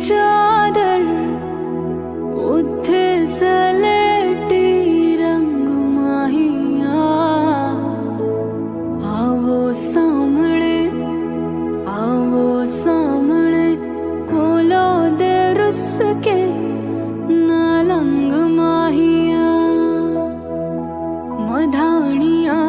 चादर उठे सलेटी रंग माहिया आवो सामने खोलो दे रुस के नालंग माहिया मधानिया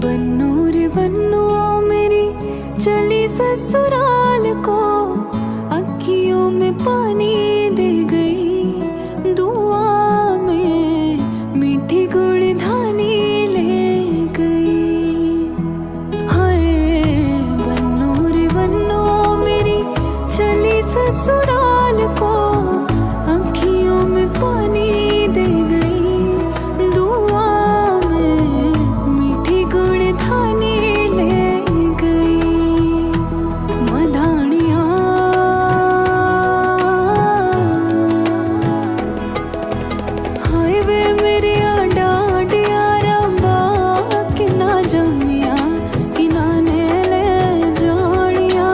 बन्नो रे बन्नो मेरी चली ससुराल को अखियों में पानी दे गई दुआ में मीठी गुड़ धानी ले गई। हाय बन्नो रे बन्नो मेरी चली ससुराल को अखियों में पानी दे गई दुआ में मीठी गुड़ धानी ले गई मधानिया। हाय वे मेरे डाडिया रबा कि ना जमिया कि ना ने ले जानिया।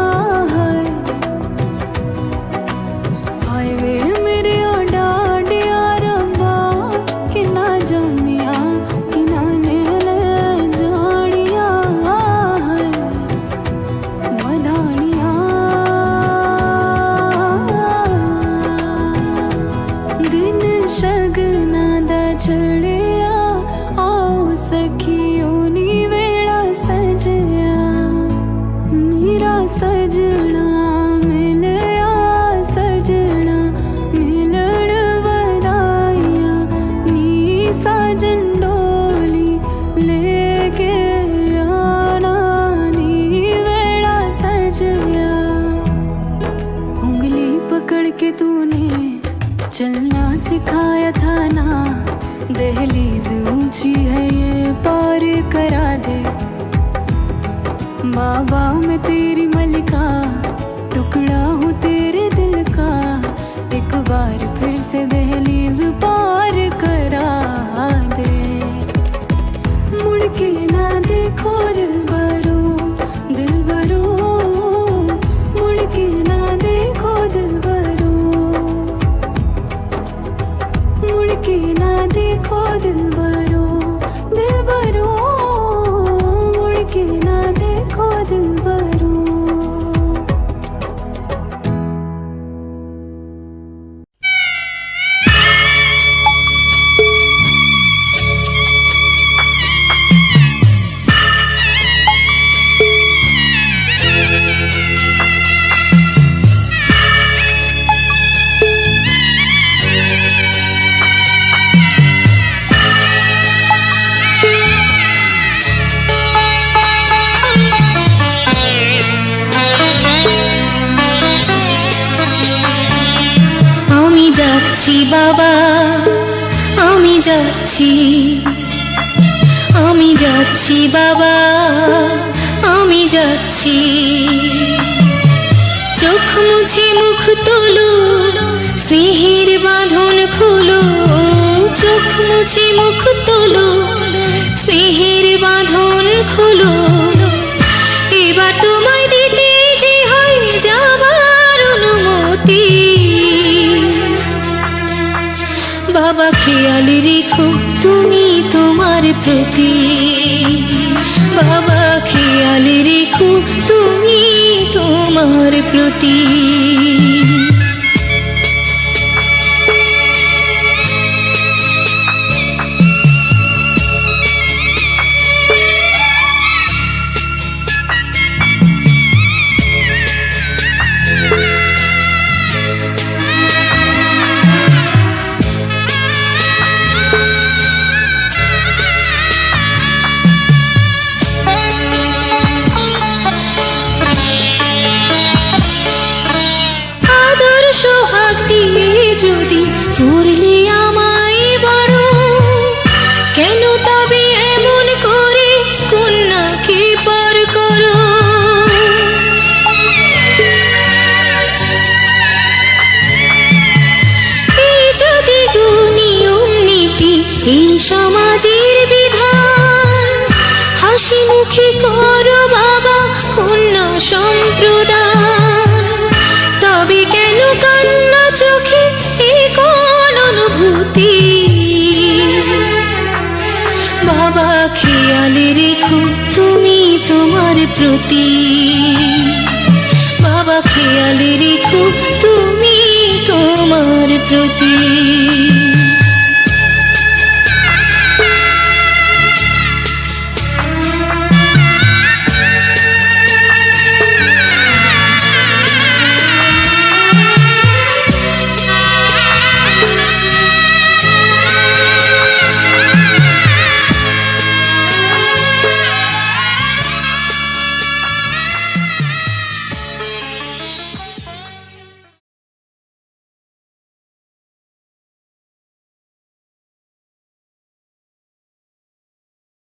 हाय वे मेरे डाडिया रबा कि ना जमिया कि ना ने ले जानिया मधानिया। दिन शगना दा चढ़िया आओ सखियों नी वेड़ा सजया मेरा सजना मिलया सजना मिलण वदाइया नी साजन डोली लेके आना नी वेड़ा सजया। उंगली पकड़ के तूने चलना सिखाया था ना दहलीज ऊंची है ये पार करा दे। बाबा मैं तेरी मलिका टुकड़ा हूँ तेरे दिल का एक बार फिर से दहलीज पार करा दे। मुड़ के ना देखो दिल भरो मुड़ के ना देखो दिल भरो मुड़ के ना देखो दिल भरो मुड़ के ना देखो दिल भरो। আমি যাচ্ছি বাবা আমি যাচ্ছি বাবা আমি যাচ্ছি। চোখ মুছে মুখ তোলো স্নেহের বাঁধন খোলো চোখ মুছে মুখ তোলো স্নেহের বাঁধন খোলো এবার তোমায় দিতে যে হয় যাবার অনুমতি। বাবা খেয়াল রেখো তুমি তোমার প্রতি বাবা খেয়াল রেখো তুমি তোমার প্রতি। সমাজের বিধান হাসি মুখে করো বাবা অন্য সম্প্রদান তবে কেন কান্না চোখে এ কোন অনুভূতি বাবা খেয়ালে রেখো তুমি তোমার প্রতি বাবা খেয়ালে রেখো তুমি তোমার প্রতি